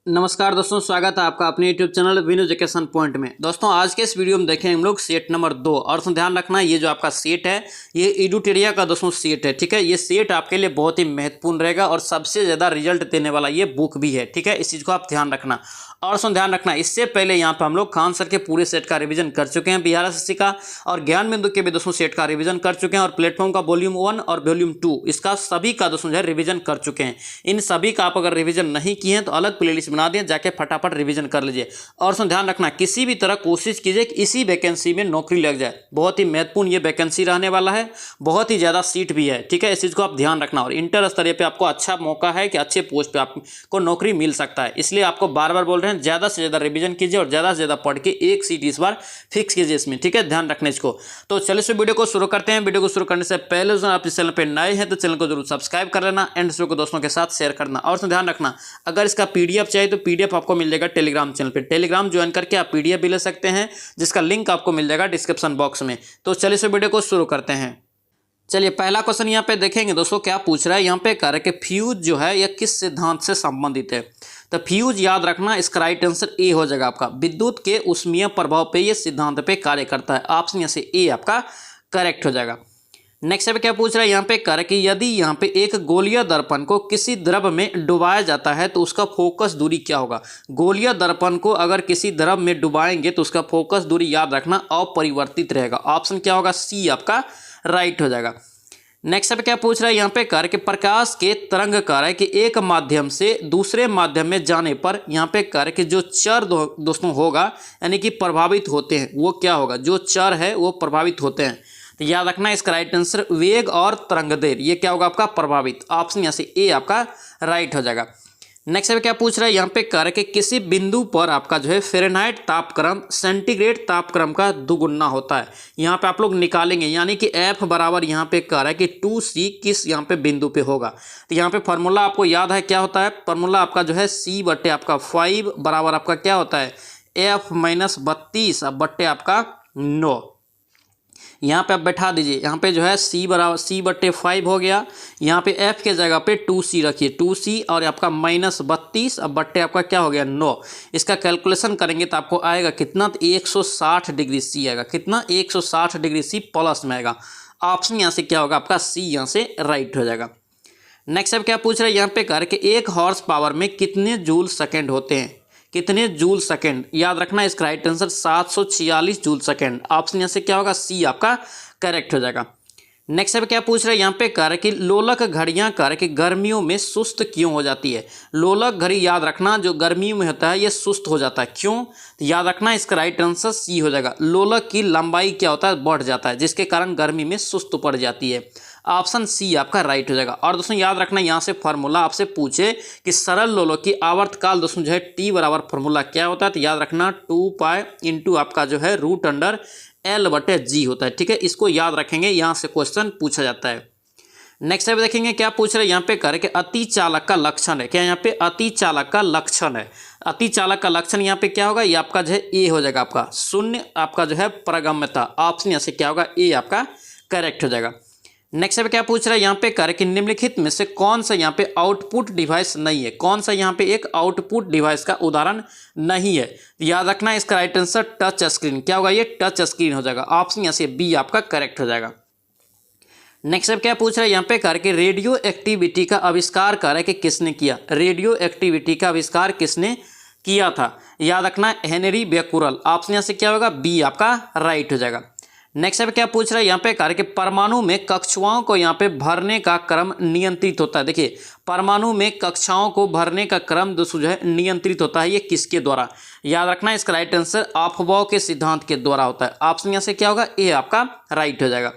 नमस्कार दोस्तों, स्वागत है आपका अपने YouTube चैनल विनो एजुकेशन पॉइंट में। दोस्तों आज के इस वीडियो में देखें हम लोग सेट नंबर 2। और दोस्तों ध्यान रखना, ये जो आपका सेट है ये एडुटेरिया का दोस्तों सेट है। ठीक है, ये सेट आपके लिए बहुत ही महत्वपूर्ण रहेगा और सबसे ज़्यादा रिजल्ट देने वाला ये बुक भी है। ठीक है, इस चीज़ को आप ध्यान रखना। और दोस्तों ध्यान रखना, इससे पहले यहाँ पर हम लोग खान सर के पूरे सेट का रिवीजन कर चुके हैं, बिहार एसएससी का, और ज्ञान बिंदु के भी दोस्तों सेट का रिवीजन कर चुके हैं, और प्लेटफॉर्म का वॉल्यूम 1 और वॉल्यूम 2 इसका सभी का दोस्तों जो है रिवीजन कर चुके हैं। इन सभी का आप अगर रिवीजन नहीं किए हैं तो अलग प्लेलिस्ट बना दें, जाके फटाफट रिवीजन कर लीजिए। और दोस्तों ध्यान रखना, किसी भी तरह कोशिश कीजिए कि इसी वैकेंसी में नौकरी लग जाए। बहुत ही महत्वपूर्ण ये वैकेंसी रहने वाला है, बहुत ही ज़्यादा सीट भी है। ठीक है, इस चीज़ को आप ध्यान रखना। और इंटर स्तरीय पे आपको अच्छा मौका है कि अच्छे पोस्ट पे आपको नौकरी मिल सकता है, इसलिए आपको बार बार बोल रहे हैं ज़्यादा से ज़्यादा रिवीजन कीजिए और ज़्यादा से ज़्यादा पढ़ के एक सीट इस बार फिक्स कीजिए इसमें। ठीक है, ध्यान रखना इसको। तो चलिए इस वीडियो को शुरू करते हैं। वीडियो को शुरू करने से पहले आप इस चैनल पर नए हैं तो चैनल को जरूर सब्सक्राइब कर लेना एंड इसको दोस्तों के साथ शेयर करना। और ध्यान रखना, अगर इसका पीडीएफ चाहिए तो पीडीएफ आपको मिल जाएगा टेलीग्राम चैनल पे। टेलीग्राम ज्वाइन करके आप पीडीएफ भी ले सकते हैं, जिसका लिंक आपको मिल जाएगा डिस्क्रिप्शन बॉक्स में। तो चलिए इस वीडियो को शुरू करते हैं। चलिए पहला क्वेश्चन यहाँ पे देखेंगे दोस्तों, क्या पूछ रहा है यहाँ पे, कह रहा है कि फ्यूज जो है यह किस सिद्धांत से संबंधित है। तो फ्यूज याद रखना, इसका राइट आंसर ए हो जाएगा आपका। विद्युत के ऊष्मीय प्रभाव पे ये सिद्धांत पे कार्य करता है। ऑप्शन यहाँ से ए आपका करेक्ट हो जाएगा। नेक्स्ट पे क्या पूछ रहा है यहाँ पे, कह रहा है कि यदि यहाँ पे एक गोलीय दर्पण को किसी द्रव में डुबाया जाता है तो उसका फोकस दूरी क्या होगा। गोलीय दर्पण को अगर किसी द्रव में डुबाएंगे तो उसका फोकस दूरी याद रखना अपरिवर्तित रहेगा। ऑप्शन क्या होगा, सी आपका राइट हो जाएगा। नेक्स्ट पे क्या पूछ रहा है यहाँ पे, कह रहा है कि प्रकाश के तरंग कह रहा है कि एक माध्यम से दूसरे माध्यम में जाने पर यहाँ पे कह रहा है कि जो चर दोस्तों होगा यानी कि प्रभावित होते हैं, वो क्या होगा, जो चर है वो प्रभावित होते हैं। तो याद रखना, इसका राइट आंसर वेग और तरंगदैर्घ्य, ये क्या होगा आपका प्रभावित। ऑप्शन यहाँ से ए आपका राइट हो जाएगा। नेक्स्ट पे क्या पूछ रहा है यहाँ पे, कह रहा है कि किसी बिंदु पर आपका जो है फ़ारेनहाइट तापक्रम सेंटीग्रेड तापक्रम का दुगुना होता है। यहाँ पे आप लोग निकालेंगे, यानी कि F बराबर यहाँ पे कह रहा है कि 2C किस यहाँ पे बिंदु पे होगा। तो यहाँ पे फॉर्मूला आपको याद है क्या होता है, फॉर्मूला आपका जो है C बट्टे आपका 5 बराबर आपका क्या होता है, F माइनस 32 बट्टे आपका 9। यहाँ पे आप बैठा दीजिए, यहाँ पे जो है C बराबर C बट्टे 5 हो गया। यहाँ पे F के जगह पे 2C रखिए, 2C और आपका माइनस 32 अब बट्टे आपका क्या हो गया 9। इसका कैलकुलेशन करेंगे तो आपको आएगा कितना, तो 160 डिग्री C आएगा। कितना, 160 डिग्री C प्लस में आएगा। ऑप्शन यहाँ से क्या होगा आपका, C यहाँ से राइट हो जाएगा। नेक्स्ट अब क्या पूछ रहे हैं यहाँ पे, कर के 1 हॉर्स पावर में कितने जूल सेकेंड होते हैं। कितने जूल सेकेंड, याद रखना इसका right answer 746 joule second. Option यहाँ से क्या होगा, सी आपका करेक्ट हो जाएगा। नेक्स्ट अब क्या पूछ रहे हैं यहाँ पे, कह रहे कि लोलक घड़ियाँ कह रहे कि गर्मियों में सुस्त क्यों हो जाती है। लोलक घड़ी याद रखना जो गर्मियों में होता है ये सुस्त हो जाता है, क्यों, तो याद रखना इसका राइट आंसर सी हो जाएगा। लोलक की लंबाई क्या होता है, बढ़ जाता है, जिसके कारण गर्मी में सुस्त पड़ जाती है। ऑप्शन सी आपका राइट हो जाएगा। और दोस्तों याद रखना, यहाँ से फार्मूला आपसे पूछे कि सरल लोलक की आवर्तकाल दोस्तों जो है टी बराबर फार्मूला क्या होता है, तो याद रखना 2 पाई इंटू आपका जो है रूट अंडर एल बटे जी होता है। ठीक है, इसको याद रखेंगे, यहाँ से क्वेश्चन पूछा जाता है। नेक्स्ट टाइप देखेंगे क्या पूछ रहे हैं यहाँ पे, कर के अति चालक का लक्षण है क्या, यहाँ पे अति चालक का लक्षण है। अति चालक का लक्षण यहाँ पे क्या होगा, ये आपका जो है ए हो जाएगा आपका, शून्य आपका जो है प्रगम्यता। ऑप्शन यहाँ से क्या होगा, ए आपका करेक्ट हो जाएगा। नेक्स्ट पे क्या पूछ रहा है यहाँ पे, कर कि निम्नलिखित में से कौन सा यहाँ पे आउटपुट डिवाइस नहीं है। कौन सा यहाँ पे एक आउटपुट डिवाइस का उदाहरण नहीं है। याद रखना इसका राइट आंसर टच स्क्रीन, क्या होगा, ये टच स्क्रीन हो जाएगा। ऑप्शन यहाँ से बी आपका करेक्ट हो जाएगा। नेक्स्ट अब क्या पूछ रहा है यहाँ पे, कर के रेडियो एक्टिविटी का आविष्कार कर है कि किसने किया। रेडियो एक्टिविटी का आविष्कार किसने किया था, याद रखना हेनरी बेक्यूरेल। ऑप्शन यहाँ से क्या होगा, बी आपका राइट हो जाएगा। नेक्स्ट अब क्या पूछ रहा है यहाँ पे, कह कि परमाणु में कक्षाओं को यहाँ पे भरने का क्रम नियंत्रित होता है। देखिए परमाणु में कक्षाओं को भरने का क्रम दोस्तों जो है नियंत्रित होता है, ये किसके द्वारा, याद रखना इसका राइट आंसर अफबाउ के सिद्धांत के द्वारा होता है। ऑप्शन यहाँ से क्या होगा, ए आपका राइट हो जाएगा।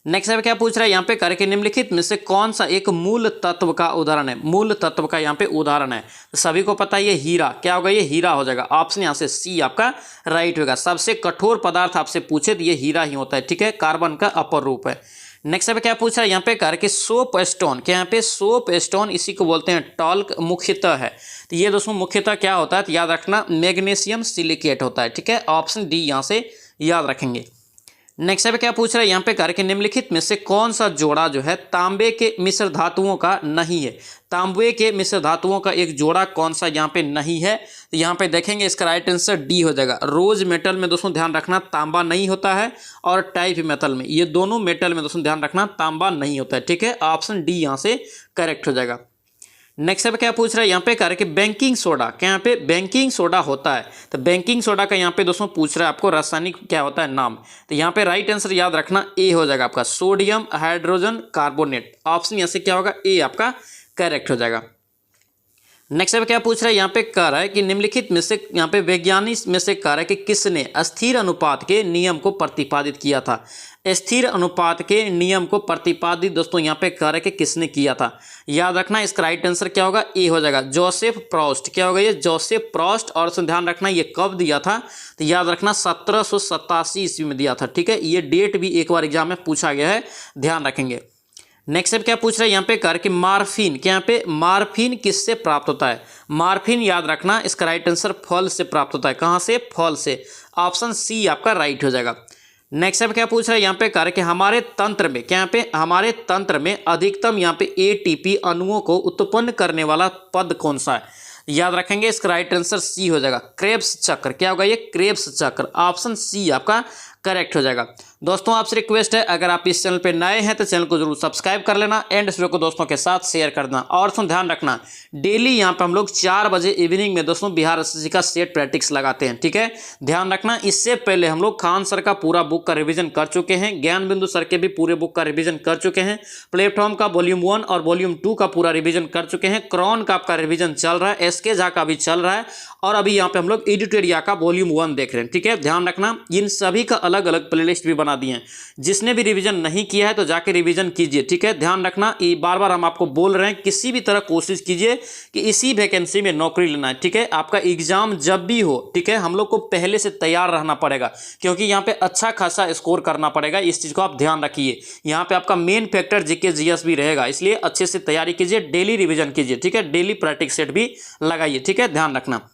नेक्स्ट अब क्या पूछ रहा है यहाँ पे, कर के निम्नलिखित में से कौन सा एक मूल तत्व का उदाहरण है। मूल तत्व का यहाँ पे उदाहरण है, तो सभी को पता है ये हीरा, क्या होगा, ये हीरा हो जाएगा। ऑप्शन यहाँ से सी आपका राइट होगा। सबसे कठोर पदार्थ आपसे पूछे तो ये हीरा ही होता है। ठीक है, कार्बन का अपर रूप है। नेक्स्ट अब क्या पूछ रहा है यहाँ पे, कर के सोप स्टोन, क्या यहाँ पे सोप स्टोन इसी को बोलते हैं टॉल्क मुख्यतः है। तो ये दोस्तों मुख्यतः क्या होता है, तो याद रखना मैग्नीशियम सिलिकेट होता है। ठीक है, ऑप्शन डी यहाँ से याद रखेंगे। नेक्स्ट है क्या पूछ रहा है यहाँ पे कार्य के निम्नलिखित में से कौन सा जोड़ा जो है तांबे के मिश्र धातुओं का नहीं है। तांबे के मिश्र धातुओं का एक जोड़ा कौन सा यहाँ पे नहीं है, तो यहाँ पे देखेंगे इसका राइट आंसर डी हो जाएगा। रोज मेटल में दोस्तों ध्यान रखना तांबा नहीं होता है, और टाइप मेटल में, ये दोनों मेटल में दोस्तों ध्यान रखना तांबा नहीं होता है। ठीक है, ऑप्शन डी यहाँ से करेक्ट हो जाएगा। नेक्स्ट है क्या पूछ रहा है यहाँ पे कार्य कि बेकिंग सोडा, क्या यहाँ पे बेकिंग सोडा होता है, तो बेकिंग सोडा का यहाँ पे दोस्तों पूछ रहा है आपको रासायनिक क्या होता है नाम, तो यहाँ पे राइट आंसर याद रखना ए हो जाएगा आपका, सोडियम हाइड्रोजन कार्बोनेट। ऑप्शन यहाँ से क्या होगा, ए आपका करेक्ट हो जाएगा। नेक्स्ट है क्या पूछ रहा है यहाँ पे कह रहा है कि निम्नलिखित में से यहाँ पे वैज्ञानिक में से कह रहा है कि किसने अस्थिर अनुपात के नियम को प्रतिपादित किया था। स्थिर अनुपात के नियम को प्रतिपादित दोस्तों यहाँ पे कह रहा है कि किसने किया था, याद रखना इसका राइट आंसर क्या होगा, ए हो जाएगा, जोसेफ प्रॉस्ट। क्या होगा ये, जोसेफ प्रॉस्ट। और ध्यान रखना ये कब दिया था, तो याद रखना 1787 ईस्वी में दिया था। ठीक है, ये डेट भी एक बार एग्जाम में पूछा गया है, ध्यान रखेंगे। नेक्स्ट क्या पूछ रहा है यहाँ पे कर कि मार्फिन, क्या यहाँ पे मार्फिन किससे प्राप्त होता है। मार्फिन याद रखना इसका राइट आंसर फल से प्राप्त होता है। कहाँ से, फल से। ऑप्शन सी आपका राइट हो जाएगा। नेक्स्ट क्या पूछ रहा है यहाँ पे कर कि हमारे तंत्र में, क्या यहाँ पे हमारे तंत्र में अधिकतम यहाँ पे एटीपी अणुओं को उत्पन्न करने वाला पद कौन सा है, याद रखेंगे इसका राइट आंसर सी हो जाएगा, क्रेब्स चक्र। क्या होगा ये, क्रेब्स चक्र। ऑप्शन सी आपका करेक्ट हो जाएगा। दोस्तों आपसे रिक्वेस्ट है, अगर आप इस चैनल पे नए हैं तो चैनल को जरूर सब्सक्राइब कर लेना एंड इस वीडियो को दोस्तों के साथ शेयर कर देना। और सुन ध्यान रखना, डेली यहाँ पे हम लोग 4 बजे इवनिंग में दोस्तों बिहार एसएससी का सेट प्रैक्टिस लगाते हैं। ठीक है, ध्यान रखना। इससे पहले हम लोग खान सर का पूरा बुक का रिविजन कर चुके हैं, ज्ञान बिंदु सर के भी पूरे बुक का रिविजन कर चुके हैं, प्लेटफॉर्म का वॉल्यूम 1 और वॉल्यूम 2 का पूरा रिविजन कर चुके हैं, क्रॉन का आपका रिविजन चल रहा है, एसके झा का भी चल रहा है, और अभी यहाँ पे हम लोग एडिटोरिया का वॉल्यूम 1 देख रहे हैं। ठीक है, ध्यान रखना, इन सभी का अलग अलग प्लेलिस्ट भी बना दिए हैं। जिसने भी रिवीजन नहीं किया है तो जाके रिवीजन कीजिए। ठीक है, ध्यान रखना, ये बार बार हम आपको बोल रहे हैं, किसी भी तरह कोशिश कीजिए कि इसी वैकेंसी में नौकरी लेना है। ठीक है, आपका एग्जाम जब भी हो, ठीक है, हम लोग को पहले से तैयार रहना पड़ेगा, क्योंकि यहाँ पे अच्छा खासा स्कोर करना पड़ेगा। इस चीज को आप ध्यान रखिए। यहाँ पे आपका मेन फैक्टर जीके जीएस भी रहेगा, इसलिए अच्छे से तैयारी कीजिए, डेली रिविजन कीजिए। ठीक है, डेली प्रैक्टिस सेट भी लगाइए। ठीक है, ध्यान रखना।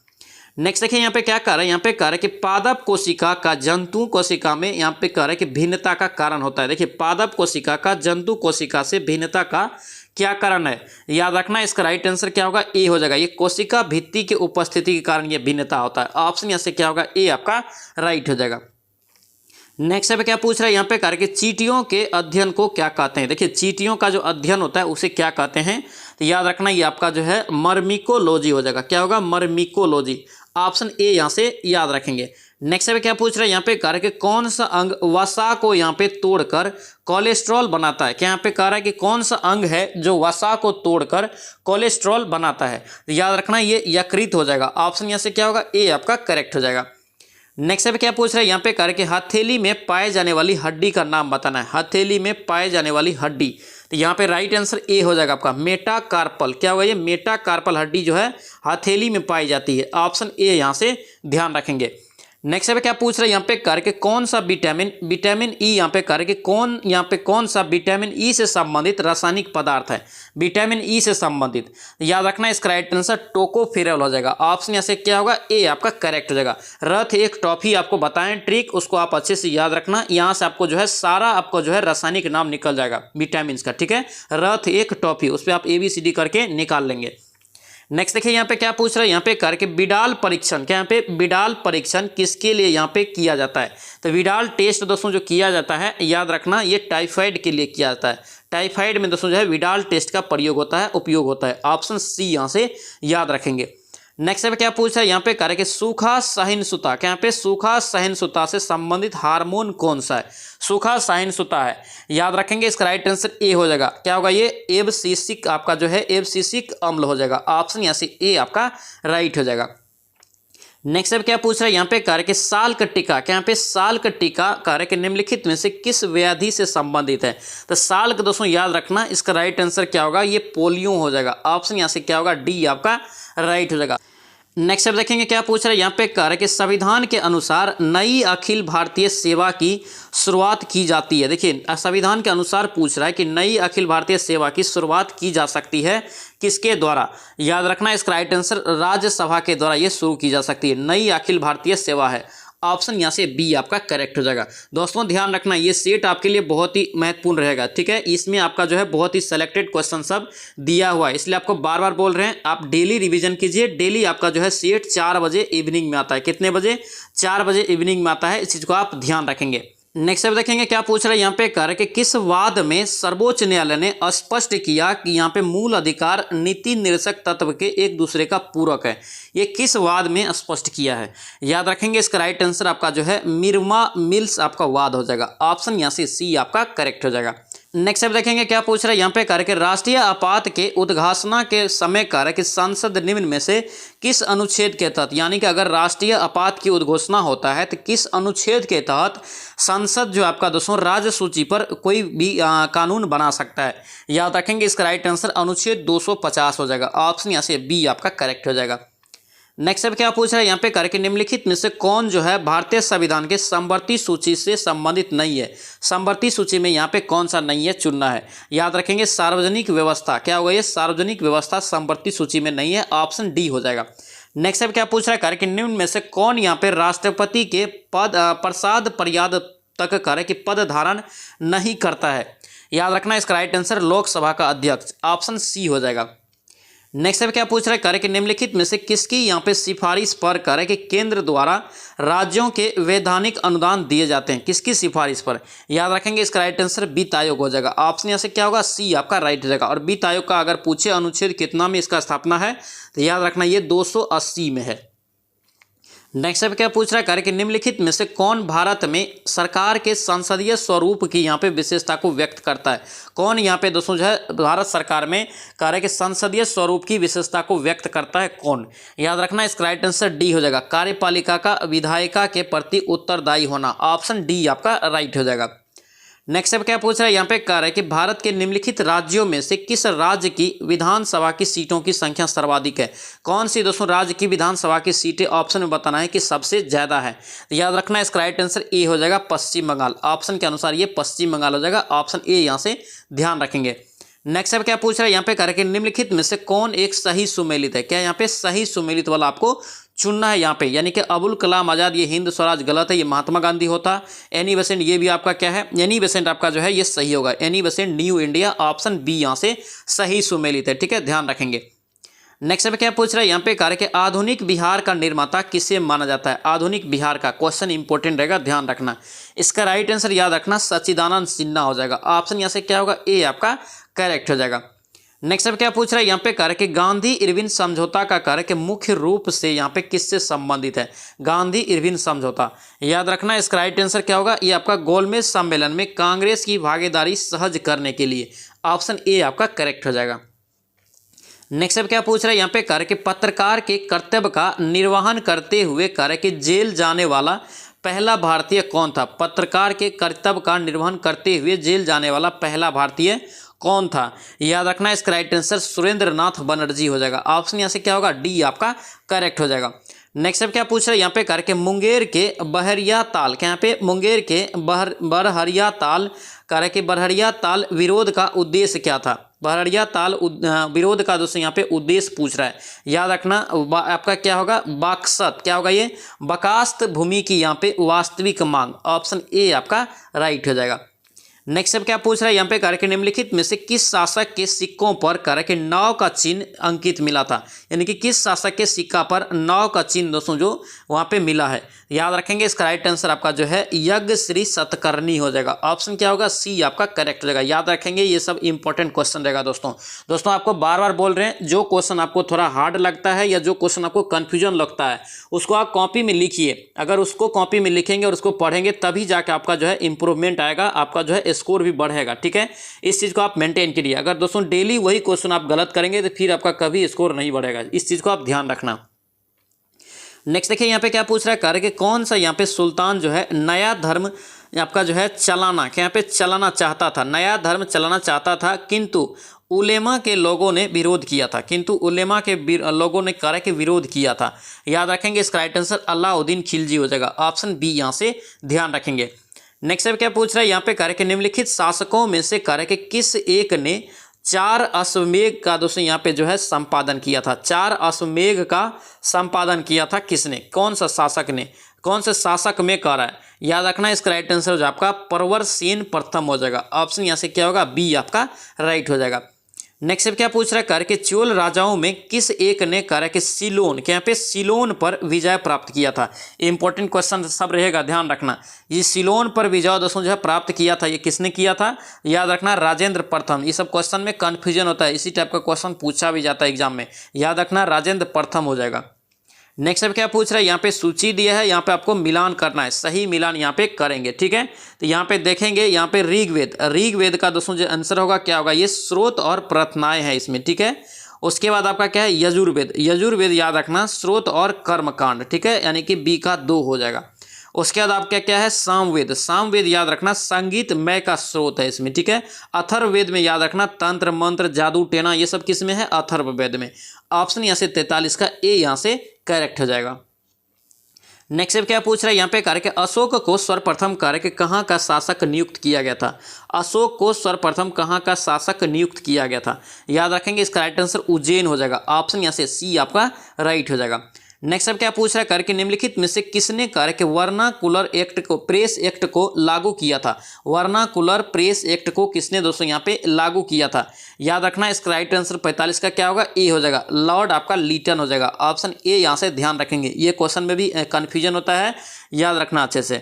नेक्स्ट देखिए यहाँ पे क्या कह रहा है, यहाँ पे कह रहा है कि पादप कोशिका का जंतु कोशिका में यहाँ पे कह रहा है कि भिन्नता का कारण होता है। देखिए, पादप कोशिका का जंतु कोशिका से भिन्नता का क्या कारण है, याद रखना इसका राइट आंसर क्या होगा, ए हो जाएगा। ये कोशिका भित्ति के उपस्थिति के कारण ये भिन्नता होता है। ऑप्शन यहाँ से क्या होगा, ए आपका राइट हो जाएगा। नेक्स्ट पे क्या पूछ रहा है यहाँ पे कह रहा है कि चींटियों के अध्ययन को क्या कहते हैं। देखिए, चींटियों का जो अध्ययन होता है उसे क्या कहते हैं, तो याद रखना ये आपका जो है मर्मिकोलॉजी हो जाएगा। क्या होगा, मर्मिकोलॉजी। ऑप्शन ए यहाँ से याद रखेंगे। नेक्स्ट पे क्या पूछ रहा है यहाँ पे कह रहा है कि कौन सा अंग वसा को यहाँ पे तोड़कर कोलेस्ट्रॉल बनाता है। क्या यहाँ पे कह रहा है कि कौन सा अंग है जो वसा को तोड़कर कोलेस्ट्रॉल बनाता है, तो याद रखना ये यकृत हो जाएगा। ऑप्शन यहाँ से क्या होगा, ए आपका करेक्ट हो जाएगा। नेक्स्ट पे क्या पूछ रहा है यहाँ पे कह रहा है कि हथेली में पाए जाने वाली हड्डी का नाम बताना है। हथेली में पाए जाने वाली हड्डी, तो यहाँ पे राइट आंसर ए हो जाएगा आपका, मेटाकार्पल। क्या होगा ये, मेटाकार्पल हड्डी जो है हथेली में पाई जाती है। ऑप्शन ए यहाँ से ध्यान रखेंगे। नेक्स्ट पे क्या पूछ रहा है यहाँ पे कह रहा है कि कौन सा विटामिन ई यहाँ पे कह रहा है कि कौन सा विटामिन ई से संबंधित रासायनिक पदार्थ है। विटामिन ई से संबंधित, याद रखना इसका राइट आंसर टोकोफेरॉल हो जाएगा। ऑप्शन यहाँ से क्या होगा, ए आपका करेक्ट हो जाएगा। रथ एक टॉफी आपको बताएं ट्रिक, उसको आप अच्छे से याद रखना। यहाँ से आपको जो है सारा आपको जो है रासायनिक नाम निकल जाएगा विटामिन का। ठीक है, रथ एक टॉफी, उस पर आप ABCD करके निकाल लेंगे। नेक्स्ट देखिए यहाँ पे क्या पूछ रहा है यहाँ पे करके विडाल परीक्षण, क्या यहाँ पे विडाल परीक्षण किसके लिए यहाँ पे किया जाता है, तो विडाल टेस्ट दोस्तों जो किया जाता है, याद रखना ये टाइफाइड के लिए किया जाता है। टाइफाइड में दोस्तों जो है विडाल टेस्ट का प्रयोग होता है, उपयोग होता है। ऑप्शन सी यहाँ से याद रखेंगे। नेक्स्ट पे क्या पूछा है यहाँ पे कह रहा है कि सूखा सहिष्णुता, क्या यहाँ पे सूखा सहिष्णुता से संबंधित हार्मोन कौन सा है। सूखा सहिष्णुता है, याद रखेंगे इसका राइट आंसर ए हो जाएगा। क्या होगा ये, एब्सिसिक आपका जो है एब्सिसिक अम्ल हो जाएगा। ऑप्शन यहाँ से ए आपका राइट हो जाएगा। नेक्स्ट अब क्या पूछ रहा है यहाँ पे कह रहा है कि साल का टीका, क्या यहाँ पे साल का टीका कह रहा है कि निम्नलिखित में से किस व्याधि से संबंधित है, तो साल का दोस्तों याद रखना इसका राइट आंसर क्या होगा, ये पोलियो हो जाएगा। ऑप्शन यहाँ से क्या होगा, डी आपका राइट हो जाएगा। नेक्स्ट अब देखेंगे क्या पूछ रहा है यहाँ पे कह रहा है कि संविधान के अनुसार नई अखिल भारतीय सेवा की शुरुआत की जाती है। देखिए, संविधान के अनुसार पूछ रहा है कि नई अखिल भारतीय सेवा की शुरुआत की जा सकती है किसके द्वारा, याद रखना इसका राइट आंसर राज्यसभा के द्वारा ये शुरू की जा सकती है। नई अखिल भारतीय सेवा है। ऑप्शन यहाँ से बी आपका करेक्ट हो जाएगा। दोस्तों ध्यान रखना ये सेट आपके लिए बहुत ही महत्वपूर्ण रहेगा, ठीक है। इसमें आपका जो है बहुत ही सेलेक्टेड क्वेश्चन सब दिया हुआ है, इसलिए आपको बार बार बोल रहे हैं आप डेली रिवीजन कीजिए। डेली आपका जो है सेट 4 बजे इवनिंग में आता है। कितने बजे? 4 बजे इवनिंग में आता है। इस चीज़ को आप ध्यान रखेंगे। नेक्स्ट अब देखेंगे क्या पूछ रहा है यहाँ पे कर कि किस वाद में सर्वोच्च न्यायालय ने स्पष्ट किया कि यहाँ पे मूल अधिकार नीति निर्देशक तत्व के एक दूसरे का पूरक है। ये किस वाद में स्पष्ट किया है? याद रखेंगे इसका राइट आंसर आपका जो है मिर्मा मिल्स आपका वाद हो जाएगा। ऑप्शन यहाँ से सी आपका करेक्ट हो जाएगा। नेक्स्ट अब देखेंगे क्या पूछ रहा है यहाँ पे करके राष्ट्रीय आपात के उद्घोषणा के समय कर कि संसद निम्न में से किस अनुच्छेद के तहत, यानी कि अगर राष्ट्रीय आपात की उद्घोषणा होता है तो किस अनुच्छेद के तहत संसद जो आपका दोस्तों राज्य सूची पर कोई भी कानून बना सकता है? याद रखेंगे इसका राइट आंसर अनुच्छेद 250 हो जाएगा। ऑप्शन यहाँ से बी आपका करेक्ट हो जाएगा। नेक्स्ट अब क्या पूछ रहा है यहाँ पे करके निम्नलिखित में से कौन जो है भारतीय संविधान के समवर्ती सूची से संबंधित नहीं है? समवर्ती सूची में यहाँ पे कौन सा नहीं है चुनना है। याद रखेंगे सार्वजनिक व्यवस्था, क्या होगा ये? सार्वजनिक व्यवस्था समवर्ती सूची में नहीं है। ऑप्शन डी हो जाएगा। नेक्स्ट अब क्या पूछ रहा है करके निम्न में से कौन यहाँ पे राष्ट्रपति के पद प्रसाद पर्याद तक करे कि पद धारण नहीं करता है? याद रखना इसका राइट आंसर लोकसभा का अध्यक्ष। ऑप्शन सी हो जाएगा। नेक्स्ट अब क्या पूछ रहा है करे कि निम्नलिखित में से किसकी यहाँ पे सिफारिश पर करे कि केंद्र द्वारा राज्यों के वैधानिक अनुदान दिए जाते हैं? किसकी सिफारिश पर? याद रखेंगे इसका राइट आंसर वित्त आयोग हो जाएगा। ऑप्शन यहाँ से क्या होगा? सी आपका राइट हो जाएगा। और वित्त आयोग का अगर पूछे अनुच्छेद कितना में इसका स्थापना है तो याद रखना ये 280 में है। नेक्स्ट अब क्या पूछ रहा है कार्य कि निम्नलिखित में से कौन भारत में सरकार के संसदीय स्वरूप की यहाँ पे विशेषता को व्यक्त करता है? कौन यहाँ पे दोस्तों जो है भारत सरकार में कार्य के संसदीय स्वरूप की विशेषता को व्यक्त करता है? कौन? याद रखना इसका राइट आंसर डी हो जाएगा। कार्यपालिका का विधायिका के प्रति उत्तरदायी होना। ऑप्शन डी आपका राइट हो जाएगा। नेक्स्ट अब क्या पूछ रहा है यहाँ पे कह रहा है कि भारत के निम्नलिखित राज्यों में से किस राज्य की विधानसभा की सीटों की संख्या सर्वाधिक है? कौन सी दोस्तों राज्य की विधानसभा की सीटें ऑप्शन में बताना है कि सबसे ज्यादा है? तो याद रखना इसका राइट आंसर ए हो जाएगा पश्चिम बंगाल। ऑप्शन के अनुसार ये पश्चिम बंगाल हो जाएगा। ऑप्शन ए यहाँ से ध्यान रखेंगे। नेक्स्ट अब क्या पूछ रहा है यहाँ पे कह रहा है कि निम्नलिखित में से कौन एक सही सुमेलित है? क्या यहाँ पे सही सुमेलित वाला आपको चुनना है यहाँ पे, यानी कि अबुल कलाम आज़ाद ये हिंद स्वराज गलत है, ये महात्मा गांधी होता। एनी बेसेंट ये भी आपका क्या है? एनी बेसेंट आपका जो है ये सही होगा। Annie Besant New India. Option B यहाँ से सही सुमेलित है। ठीक है, ध्यान रखेंगे। नेक्स्ट में क्या पूछ रहा है यहाँ पे कार्य के आधुनिक बिहार का निर्माता किसे माना जाता है? आधुनिक बिहार का क्वेश्चन इंपॉर्टेंट रहेगा, ध्यान रखना। इसका राइट आंसर याद रखना सच्चिदानंद सिन्हा हो जाएगा। ऑप्शन यहाँ से क्या होगा? ए आपका करेक्ट हो जाएगा। नेक्स्ट अब क्या पूछ रहा है यहाँ पे कार्य कि गांधी इरविन समझौता का कार्य के मुख्य रूप से यहाँ पे किससे संबंधित है? गांधी इरविन समझौता याद रखना। इसका राइट आंसर क्या होगा? ये आपका गोलमेज सम्मेलन में कांग्रेस की भागीदारी सहज करने के लिए। ऑप्शन ए आपका करेक्ट हो जाएगा। नेक्स्ट अब क्या पूछ रहा है यहाँ पे कार्य कि पत्रकार के कर्तव्य का निर्वहन करते हुए कार्य कि जेल जाने वाला पहला भारतीय कौन था? पत्रकार के कर्तव्य का निर्वहन करते हुए जेल जाने वाला पहला भारतीय कौन था? याद रखना इसका राइट आंसर सुरेंद्र नाथ बनर्जी हो जाएगा। ऑप्शन यहाँ से क्या होगा? डी आपका करेक्ट हो जाएगा। नेक्स्ट अब क्या पूछ रहा है यहाँ पे करके मुंगेर के बहरिया ताल, क्या यहाँ पे मुंगेर के बरहरिया ताल कार्य के बरहरिया ताल विरोध का उद्देश्य क्या था? बरहरिया ताल विरोध का दोस्तों यहाँ पे उद्देश्य पूछ रहा है। याद रखना आपका क्या होगा? बाक्सत, क्या होगा ये? बकास्त भूमि की यहाँ पे वास्तविक मांग। ऑप्शन ए आपका राइट हो जाएगा। नेक्स्ट अब क्या पूछ रहा है यहाँ पे कार्य के निम्नलिखित में से किस शासक के सिक्कों पर कार्य के नाव का चिन्ह अंकित मिला था? यानी कि किस शासक के सिक्का पर नाव का चिन्ह दोस्तों जो वहाँ पे मिला है? याद रखेंगे इसका राइट आंसर आपका जो है यज्ञ श्री सतकर्णी हो जाएगा। ऑप्शन क्या होगा? सी आपका करेक्ट हो जाएगा। याद रखेंगे ये सब इंपॉर्टेंट क्वेश्चन रहेगा दोस्तों आपको बार बार बोल रहे हैं, जो क्वेश्चन आपको थोड़ा हार्ड लगता है या जो क्वेश्चन आपको कन्फ्यूजन लगता है उसको आप कॉपी में लिखिए। अगर उसको कॉपी में लिखेंगे और उसको पढ़ेंगे तभी जाके आपका जो है इंप्रूवमेंट आएगा, आपका जो है स्कोर भी बढ़ेगा। ठीक है, इस चीज़ को आप मेंटेन करिए। अगर दोस्तों डेली वही क्वेश्चन आप गलत करेंगे तो फिर आपका कभी स्कोर नहीं बढ़ेगा। इस चीज़ को आप ध्यान रखना। नेक्स्ट देखिए यहाँ पे क्या पूछ रहा है कार्य कि कौन सा यहाँ पे सुल्तान जो है नया धर्म आपका जो है चलाना, क्या यहाँ पे चलाना चाहता था? नया धर्म चलाना चाहता था किंतु उलेमा के लोगों ने विरोध किया था। किंतु उलेमा के लोगों ने कार्य के विरोध किया था। याद रखेंगे इसका राइट आंसर अलाउद्दीन खिलजी हो जाएगा। ऑप्शन बी यहाँ से ध्यान रखेंगे। नेक्स्ट अब क्या पूछ रहा है यहाँ पे कार्य के निम्नलिखित शासकों में से कार्य के किस एक ने 4 अश्वमेघ का दोस्तों यहाँ पे जो है संपादन किया था। 4 अश्वमेघ का संपादन किया था किसने, कौन सा शासक ने, कौन से शासक में कर रहा है, याद रखना। इसका राइट आंसर हो जाएगा आपका प्रवरसेन प्रथम हो जाएगा। ऑप्शन यहाँ से क्या होगा, बी आपका राइट हो जाएगा। नेक्स्ट क्या पूछ रहा है, कर के चोल राजाओं में किस एक ने कर के सिलोन के यहाँ पे सिलोन पर विजय प्राप्त किया था। इंपॉर्टेंट क्वेश्चन सब रहेगा, ध्यान रखना। ये सिलोन पर विजय दोस्तों जो है प्राप्त किया था, ये किसने किया था, याद रखना राजेंद्र प्रथम। ये सब क्वेश्चन में कन्फ्यूजन होता है, इसी टाइप का क्वेश्चन पूछा भी जाता है एग्जाम में, याद रखना राजेंद्र प्रथम हो जाएगा। नेक्स्ट अब क्या पूछ रहा है, यहाँ पे सूची दिया है, यहाँ पे आपको मिलान करना है, सही मिलान यहाँ पे करेंगे, ठीक है। तो यहाँ पे देखेंगे, यहाँ पे ऋग्वेद का दोस्तों जो आंसर होगा क्या होगा, ये स्रोत और प्रार्थनाएं हैं इसमें, ठीक है। उसके बाद आपका क्या है, यजुर्वेद याद रखना स्रोत और कर्मकांड, ठीक है, यानी कि बी का 2 हो जाएगा। उसके बाद आपका क्या है, सामवेद याद रखना संगीतमय का स्रोत है इसमें, ठीक है। अथर्ववेद में याद रखना तंत्र मंत्र जादू टेना ये सब किस में है, अथर्ववेद में। ऑप्शन यहाँ से 43 का ए यहाँ से करेक्ट हो जाएगा। नेक्स्ट क्या पूछ रहा है, यहाँ पे कार्य अशोक को सर्वप्रथम कार्य कहाँ का शासक नियुक्त किया गया था। अशोक को सर्वप्रथम कहाँ का शासक नियुक्त किया गया था, याद रखेंगे। इसका राइट आंसर उज्जैन हो जाएगा। ऑप्शन यहाँ से सी आपका राइट हो जाएगा। नेक्स्ट अब क्या पूछ रहा है, करके निम्नलिखित में से किसने करके वर्नाकुलर एक्ट को प्रेस एक्ट को लागू किया था। वर्नाकुलर प्रेस एक्ट को किसने दोस्तों यहाँ पे लागू किया था, याद रखना। इसका राइट आंसर 45 का क्या होगा, ए हो जाएगा, लॉर्ड आपका लीटन हो जाएगा। ऑप्शन ए यहाँ से ध्यान रखेंगे, ये क्वेश्चन में भी कन्फ्यूजन होता है, याद रखना अच्छे से।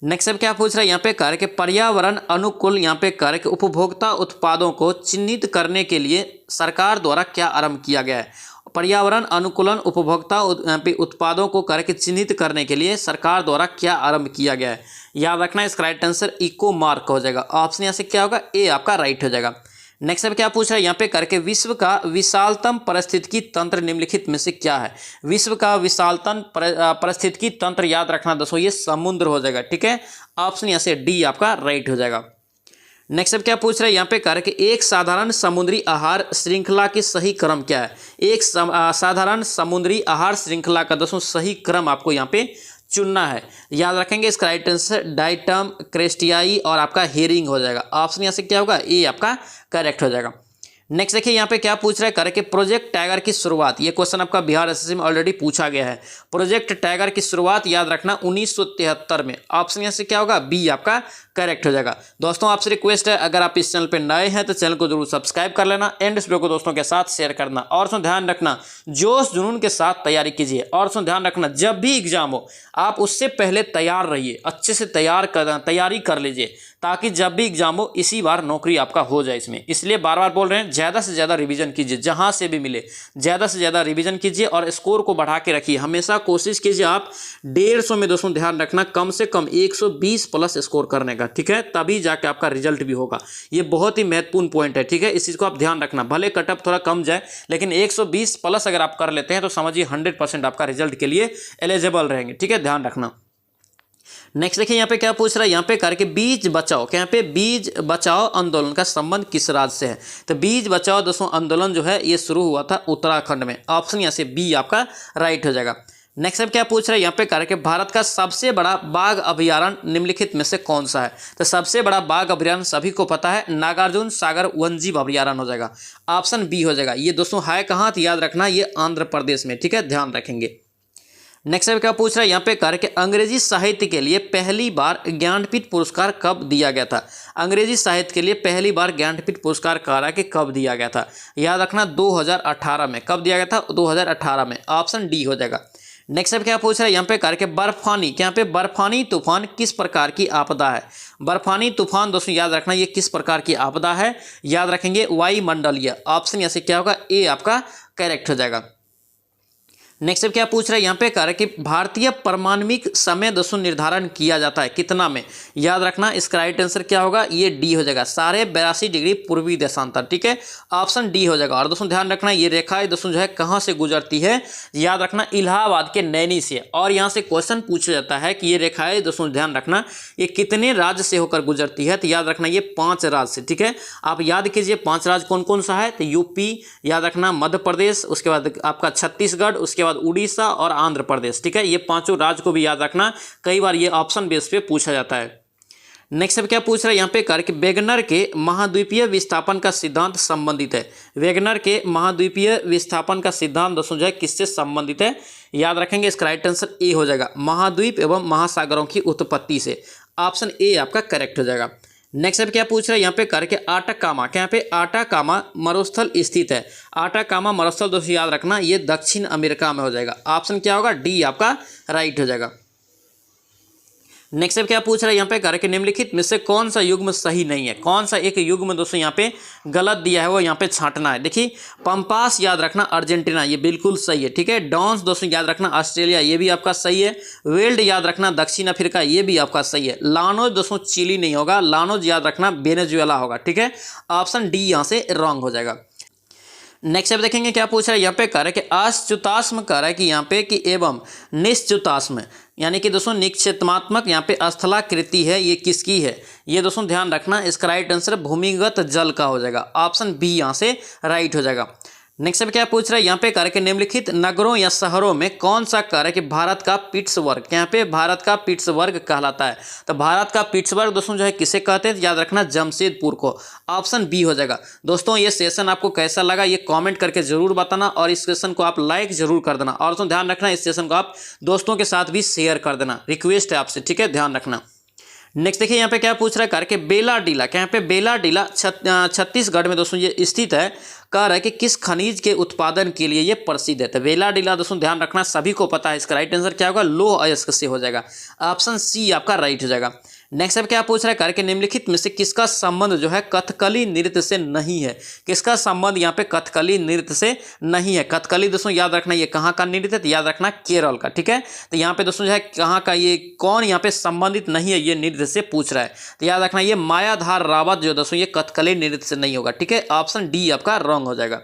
नेक्स्ट अब क्या पूछ रहा है, यहाँ पे कार्य के पर्यावरण अनुकूल यहाँ पे कार्य के उपभोक्ता उत्पादों को चिन्हित करने के लिए सरकार द्वारा क्या आरंभ किया गया है। पर्यावरण अनुकूलन उपभोक्ता उत्पादों को करके चिन्हित करने के लिए सरकार द्वारा क्या आरंभ किया गया है, याद रखना। इसका राइट आंसर इको मार्क हो जाएगा। ऑप्शन यहाँ से क्या होगा, ए आपका राइट हो जाएगा। नेक्स्ट अब क्या पूछ रहा है, यहाँ पे करके विश्व का विशालतम पारिस्थितिकी तंत्र निम्नलिखित में से क्या है। विश्व का विशालतम पारिस्थितिकी तंत्र याद रखना दोस्तों, ये समुद्र हो जाएगा, ठीक है। ऑप्शन यहाँ से डी आपका राइट हो जाएगा। नेक्स्ट अब क्या पूछ रहा है, यहाँ पे कार्य के एक साधारण समुद्री आहार श्रृंखला की सही क्रम क्या है। एक साधारण समुद्री आहार श्रृंखला का दोस्तों सही क्रम आपको यहाँ पे चुनना है, याद रखेंगे। इसका राइट आंसर डाइटम, क्रेस्टियाई और आपका हेरिंग हो जाएगा। ऑप्शन यहाँ से क्या होगा, ए आपका करेक्ट हो जाएगा। नेक्स्ट देखिए यहाँ पे क्या पूछ रहा है, करके प्रोजेक्ट टाइगर की शुरुआत, ये क्वेश्चन आपका बिहार एसएससी में ऑलरेडी पूछा गया है। प्रोजेक्ट टाइगर की शुरुआत याद रखना 1973 में। ऑप्शन यहाँ से क्या होगा, बी आपका करेक्ट हो जाएगा। दोस्तों आपसे रिक्वेस्ट है, अगर आप इस चैनल पर नए हैं तो चैनल को जरूर सब्सक्राइब कर लेना, एंड इस वीडियो को दोस्तों के साथ शेयर करना। और सुन ध्यान रखना, जोश जुनून के साथ तैयारी कीजिए। और सुन ध्यान रखना, जब भी एग्जाम हो आप उससे पहले तैयार रहिए, अच्छे से तैयारी कर लीजिए, ताकि जब भी एग्जाम हो इसी बार नौकरी आपका हो जाए इसमें। इसलिए बार बार बोल रहे हैं, ज़्यादा से ज़्यादा रिवीजन कीजिए, जहां से भी मिले ज़्यादा से ज़्यादा रिवीजन कीजिए और स्कोर को बढ़ा के रखिए। हमेशा कोशिश कीजिए आप 150 में दोस्तों ध्यान रखना कम से कम 120 प्लस स्कोर करने का, ठीक है, तभी जाके आपका रिजल्ट भी होगा। ये बहुत ही महत्वपूर्ण पॉइंट है, ठीक है, इस चीज़ को आप ध्यान रखना। भले कटअप थोड़ा कम जाए, लेकिन 120 प्लस अगर आप कर लेते हैं तो समझिए 100% आपका रिजल्ट के लिए एलिजिबल रहेंगे, ठीक है, ध्यान रखना। नेक्स्ट देखिए यहाँ पे क्या पूछ रहा है, यहाँ पे करके बीज बचाओ, क्या यहाँ पे बीज बचाओ आंदोलन का संबंध किस राज्य से है। तो बीज बचाओ दोस्तों आंदोलन जो है ये शुरू हुआ था उत्तराखंड में। ऑप्शन यहाँ से बी आपका राइट हो जाएगा। नेक्स्ट अब क्या पूछ रहा है, यहाँ पे करके भारत का सबसे बड़ा बाघ अभयारण्य निम्नलिखित में से कौन सा है। तो सबसे बड़ा बाघ अभयारण्य सभी को पता है, नागार्जुन सागर वन्यजीव अभयारण्य हो जाएगा। ऑप्शन बी हो जाएगा। ये दोस्तों है कहाँ, तो याद रखना ये आंध्र प्रदेश में, ठीक है, ध्यान रखेंगे। नेक्स्ट अब क्या पूछ रहा है, यहाँ पे कार्य के अंग्रेजी साहित्य के लिए पहली बार ज्ञानपीठ पुरस्कार कब दिया गया था। अंग्रेजी साहित्य के लिए पहली बार ज्ञानपीठ पुरस्कार कार्य के कब दिया गया था, याद रखना 2018 में। कब दिया गया था, 2018 में। ऑप्शन डी हो जाएगा। नेक्स्ट अब क्या पूछ रहा है, यहाँ पे कार्य के बर्फानी, यहाँ पे बर्फानी तूफान किस प्रकार की आपदा है। बर्फानी तूफान दोस्तों याद रखना ये किस प्रकार की आपदा है, याद रखेंगे वायुमंडलीय। ऑप्शन यहाँ से क्या होगा, ए आपका करेक्ट हो जाएगा। नेक्स्ट अब क्या पूछ रहा है, यहाँ पे कह रहा है कि भारतीय परमाणविक समय दोस्तों निर्धारण किया जाता है कितना में, याद रखना। इसका राइट आंसर क्या होगा, ये डी हो जाएगा, 82.5 डिग्री पूर्वी देशांतर, ठीक है, ऑप्शन डी हो जाएगा। और दोस्तों ध्यान रखना ये रेखा दोस्तों जो है कहाँ से गुजरती है, याद रखना इलाहाबाद के नैनी से। और यहाँ से क्वेश्चन पूछा जाता है कि ये रेखाएं दोस्तों ध्यान रखना ये कितने राज्य से होकर गुजरती है, तो याद रखना ये 5 राज्य से, ठीक है। आप याद कीजिए 5 राज्य कौन कौन सा है, तो यूपी, याद रखना मध्य प्रदेश, उसके बाद आपका छत्तीसगढ़, उसके उड़ीसा और आंध्र प्रदेश, ठीक है। ये 5 राज्य को भी याद रखना, कई बार ये ऑप्शन बेस पे पूछा जाता है। नेक्स्ट अब क्या पूछ रहा है यहाँ पे कर कि वेगनर के महाद्वीपीय विस्थापन का सिद्धांत संबंधित है। वेगनर के महाद्वीपीय विस्थापन का सिद्धांत दोस्तों जो है किससे संबंधित है, याद रखेंगे इसका राइट आंसर ए हो जाएगा, महाद्वीप एवं महासागरों की उत्पत्ति से। ऑप्शन ए आपका करेक्ट हो जाएगा। नेक्स्ट अब क्या पूछ रहा है यहाँ पे करके आटाकामा, क्या यहाँ पे आटाकामा मरुस्थल स्थित है। आटाकामा मरुस्थल दोस्तों याद रखना ये दक्षिण अमेरिका में हो जाएगा। ऑप्शन क्या होगा, डी आपका राइट हो जाएगा। नेक्स्ट अब क्या पूछ रहा है यहाँ पे करके निम्नलिखित में से कौन सा युग्म सही नहीं है। कौन सा एक युग्म दोस्तों यहाँ पे गलत दिया है वो यहाँ पे छांटना है। देखिए पंपास याद रखना अर्जेंटीना, ये बिल्कुल सही है, ठीक है। डॉन्स दोस्तों याद रखना ऑस्ट्रेलिया, ये भी आपका सही है। वेल्ड याद रखना दक्षिण अफ्रीका, ये भी आपका सही है। लानोज दोस्तों चिली नहीं होगा, लानोज याद रखना वेनेजुएला होगा, ठीक है। ऑप्शन डी यहाँ से रॉन्ग हो जाएगा। नेक्स्ट अब देखेंगे क्या पूछ रहा है यहाँ पे कह रहा है कि अच्युताश्म कह रहा है कि यहाँ पे कि एवं निश्च्युताश्म, यानी कि दोस्तों निक्षेपात्मक यहाँ पे स्थलाकृति है, ये किसकी है, ये दोस्तों ध्यान रखना। इसका राइट आंसर भूमिगत जल का हो जाएगा। ऑप्शन बी यहाँ से राइट हो जाएगा। नेक्स्ट अब क्या पूछ रहा है यहाँ पे कह रहा है कि निम्नलिखित नगरों या शहरों में कौन सा कह रहा है कि भारत का पिट्सबर्ग, यहाँ पे भारत का पिट्सबर्ग कहलाता है। तो भारत का पिट्सबर्ग दोस्तों जो है किसे कहते हैं, याद रखना जमशेदपुर को। ऑप्शन बी हो जाएगा। दोस्तों ये सेशन आपको कैसा लगा ये कमेंट करके जरूर बताना और इस सेशन को आप लाइक जरूर कर देना और दोस्तों ध्यान रखना इस सेशन को आप दोस्तों के साथ भी शेयर कर देना, रिक्वेस्ट है आपसे, ठीक है, ध्यान रखना। नेक्स्ट देखिए यहाँ पे क्या पूछ रहा है करके बेलाडीला, क्या यहाँ पे बेलाडीला छत्तीसगढ़ में दोस्तों ये स्थित है। कह रहा है कि किस खनिज के उत्पादन के लिए ये प्रसिद्ध है। तो बेलाडीला दोस्तों ध्यान रखना सभी को पता है, इसका राइट आंसर क्या होगा, लौह अयस्क से हो जाएगा। ऑप्शन सी आपका राइट हो जाएगा। नेक्स्ट अब क्या पूछ रहा है करके निम्नलिखित में से किसका संबंध जो है कथकली नृत्य से नहीं है। किसका संबंध यहाँ पे कथकली नृत्य से नहीं है। कथकली दोस्तों याद रखना ये कहाँ का नृत्य है, तो याद रखना केरल का, ठीक है। तो यहाँ पे दोस्तों जो है कहाँ का ये कौन यहाँ पे संबंधित नहीं है ये नृत्य से पूछ रहा है। तो याद रखना ये मायाधार रावत जो दोस्तों ये कथकली नृत्य से नहीं होगा, ठीक है। ऑप्शन डी आपका रॉन्ग हो जाएगा।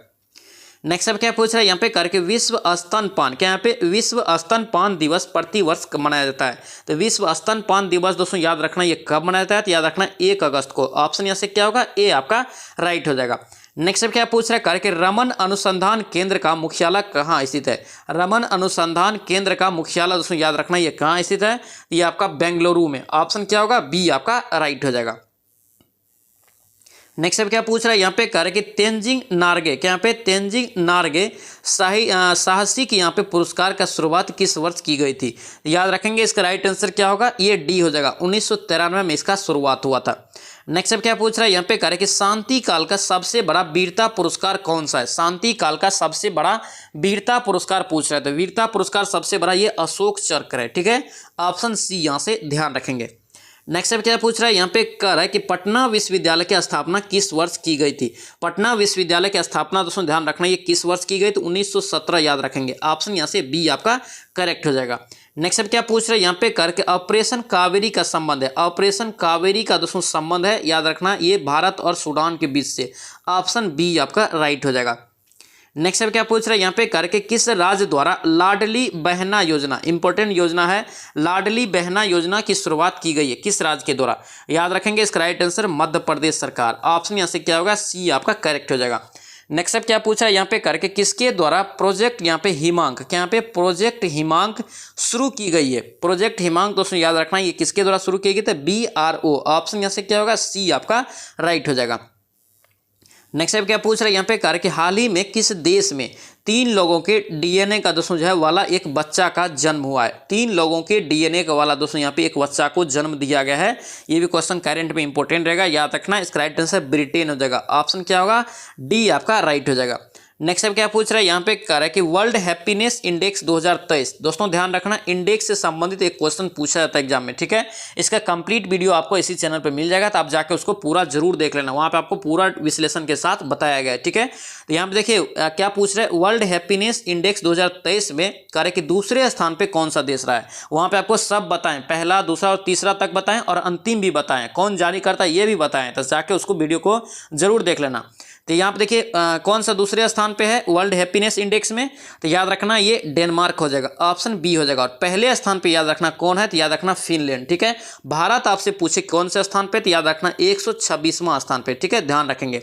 नेक्स्ट अब क्या पूछ रहा है यहाँ पे करके विश्व स्तनपान, क्या यहाँ पे विश्व स्तनपान दिवस प्रतिवर्ष मनाया जाता है। तो विश्व स्तनपान दिवस दोस्तों याद रखना ये कब मनाया जाता है, तो याद रखना 1 अगस्त को। ऑप्शन यहाँ से क्या होगा, ए आपका राइट हो जाएगा। नेक्स्ट अब क्या पूछ रहा है करके रमन अनुसंधान केंद्र का मुख्यालय कहाँ स्थित है। रमन अनुसंधान केंद्र का मुख्यालय दोस्तों याद रखना ये कहाँ स्थित है, ये आपका बेंगलुरु में। ऑप्शन क्या होगा, बी आपका राइट हो जाएगा। नेक्स्ट अब क्या पूछ रहा है यहाँ पे कह रहे कि तेंजिंग नार्गे, क्या यहाँ पे तेंजिंग नार्गे साहसिक यहाँ पे पुरस्कार का शुरुआत किस वर्ष की गई थी। याद रखेंगे इसका राइट आंसर क्या होगा, ये डी हो जाएगा। 1993 में इसका शुरुआत हुआ था। नेक्स्ट अब क्या पूछ रहा है यहाँ पे कह रहे कि शांति काल का सबसे बड़ा वीरता पुरस्कार कौन सा है। शांति काल का सबसे बड़ा वीरता पुरस्कार पूछ रहा है, तो वीरता पुरस्कार सबसे बड़ा ये अशोक चक्र है, ठीक है। ऑप्शन सी यहाँ से ध्यान रखेंगे। नेक्स्ट अब क्या पूछ रहा है यहाँ पे कह रहा है कि पटना विश्वविद्यालय की स्थापना किस वर्ष की गई थी। पटना विश्वविद्यालय की स्थापना दोस्तों ध्यान रखना ये किस वर्ष की गई, तो 1917 याद रखेंगे। ऑप्शन यहाँ से बी आपका करेक्ट हो जाएगा। नेक्स्ट अब क्या पूछ रहे हैं यहाँ पे करके ऑपरेशन कावेरी का संबंध है। ऑपरेशन कावेरी का दोस्तों संबंध है, याद रखना ये भारत और सूडान के बीच से। ऑप्शन बी आपका राइट हो जाएगा। नेक्स्ट अब क्या पूछ रहे हैं यहाँ पे करके किस राज्य द्वारा लाडली बहना योजना, इंपॉर्टेंट योजना है, लाडली बहना योजना की शुरुआत की गई है, किस राज्य के द्वारा। याद रखेंगे इसका राइट आंसर मध्य प्रदेश सरकार। ऑप्शन यहाँ से क्या होगा, सी आपका करेक्ट हो जाएगा। नेक्स्ट अब क्या पूछा है यहाँ पे करके किसके द्वारा प्रोजेक्ट यहाँ पे हिमांक, क्या यहाँ पे प्रोजेक्ट हिमांक शुरू की गई है। प्रोजेक्ट हिमांक दोस्तों याद रखना ये किसके द्वारा शुरू की गई, तो BRO। ऑप्शन यहाँ से क्या होगा, सी आपका राइट हो जाएगा। नेक्स्ट अब क्या पूछ रहे हैं यहाँ पे कह रहे कि हाल ही में किस देश में 3 लोगों के DNA का दोस्तों जो है वाला एक बच्चा का जन्म हुआ है। 3 लोगों के DNA का वाला दोस्तों यहाँ पे एक बच्चा को जन्म दिया गया है। ये भी क्वेश्चन करंट में इंपॉर्टेंट रहेगा, याद रखना। इसका राइट आंसर ब्रिटेन हो जाएगा। ऑप्शन क्या होगा, डी आपका राइट हो जाएगा। नेक्स्ट अब क्या पूछ रहा है यहाँ पे कह रहा है कि वर्ल्ड हैप्पीनेस इंडेक्स 2023, दोस्तों ध्यान रखना इंडेक्स से संबंधित एक क्वेश्चन पूछा जाता है एग्जाम में, ठीक है। इसका कंप्लीट वीडियो आपको इसी चैनल पे मिल जाएगा, तो आप जाके उसको पूरा जरूर देख लेना, वहाँ पे आपको पूरा विश्लेषण के साथ बताया गया है, ठीक है। तो यहाँ पे देखिए क्या पूछ रहे हैं, वर्ल्ड हैप्पीनेस इंडेक्स 2023 में कह रहे कि दूसरे स्थान पे कौन सा देश रहा है। वहाँ पे आपको सब बताएं, पहला दूसरा और तीसरा तक बताएं और अंतिम भी बताएं, कौन जारी करता है ये भी बताएं, तो जाके उसको वीडियो को जरूर देख लेना। तो यहाँ पे देखिए कौन सा दूसरे स्थान पे है वर्ल्ड हैप्पीनेस इंडेक्स में, तो याद रखना ये डेनमार्क हो जाएगा। ऑप्शन बी हो जाएगा। और पहले स्थान पे याद रखना कौन है, तो याद रखना फिनलैंड, ठीक है। भारत आपसे पूछे कौन से स्थान पे, तो याद रखना 126वां स्थान पे, ठीक है, ध्यान रखेंगे।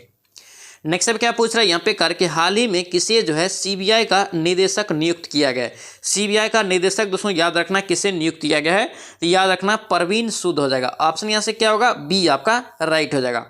नेक्स्ट अब क्या पूछ रहा है यहाँ पे करके हाल ही में किसे जो है सीबीआई का निदेशक नियुक्त किया गया है। सीबीआई का निदेशक दोस्तों याद रखना किसे नियुक्त किया गया है, तो याद रखना परवीन सूद हो जाएगा। ऑप्शन यहाँ से क्या होगा, बी आपका राइट हो जाएगा।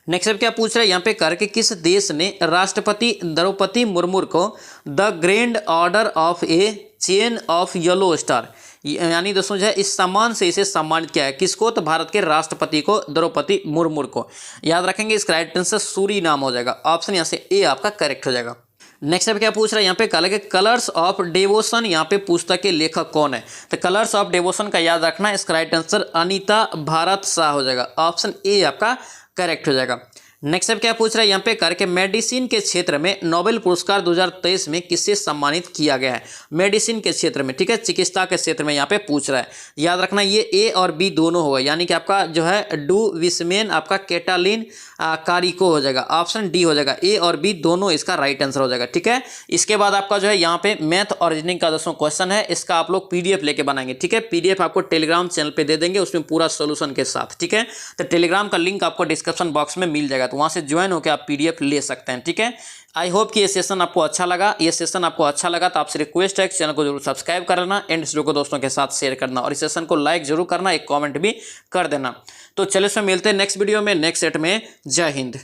नेक्स्ट अब क्या पूछ रहा है यहाँ पे करके किस देश ने राष्ट्रपति द्रौपदी मुर्मू को the grand order of A chain of yellow star, यानी दोस्तों जो है इस सम्मान से इसे सम्मानित किया है। किसको, तो भारत के राष्ट्रपति को द्रौपदी मुर्मू को। याद रखेंगे इसका राइट आंसर सूरी नाम हो जाएगा। ऑप्शन यहाँ से ए आपका करेक्ट हो जाएगा। नेक्स्ट अब क्या पूछ रहा है यहाँ पे कलर्स ऑफ डेवोशन, यहाँ पे पुस्तक के लेखक कौन है, तो कलर्स ऑफ डेवोशन का याद रखना इसका राइट आंसर अनीता भारत शाह हो जाएगा। ऑप्शन ए आपका करेक्ट हो जाएगा। नेक्स्ट अब क्या पूछ रहा है यहाँ पे करके मेडिसिन के क्षेत्र में नोबेल पुरस्कार 2023 में किससे सम्मानित किया गया है। मेडिसिन के क्षेत्र में, ठीक है, चिकित्सा के क्षेत्र में यहाँ पे पूछ रहा है। याद रखना ये ए और बी दोनों होगा, यानी कि आपका जो है डू विस्मेन आपका कैटालिन कारिको हो जाएगा। ऑप्शन डी हो जाएगा, ए और बी दोनों इसका राइट आंसर हो जाएगा। ठीक है, इसके बाद आपका जो है यहाँ पे मैथ और रीजनिंग का दोस्तों क्वेश्चन है, इसका आप लोग पीडीएफ लेके बनाएंगे। ठीक है, पीडीएफ आपको टेलीग्राम चैनल पे दे देंगे, उसमें पूरा सोल्यूशन के साथ। ठीक है, तो टेलीग्राम का लिंक आपको डिस्क्रिप्शन बॉक्स में मिल जाएगा, तो वहाँ से ज्वाइन होकर आप पीडीएफ ले सकते हैं। ठीक है, आई होप कि ये सेशन आपको अच्छा लगा। ये सेशन आपको अच्छा लगा तो आपसे रिक्वेस्ट है कि चैनल को जरूर सब्सक्राइब कर लेना एंड इस वीडियो को दोस्तों के साथ शेयर करना और इस सेशन को लाइक जरूर करना, एक कमेंट भी कर देना। तो चलिए इसमें मिलते हैं नेक्स्ट वीडियो में नेक्स्ट सेट में। जय हिंद।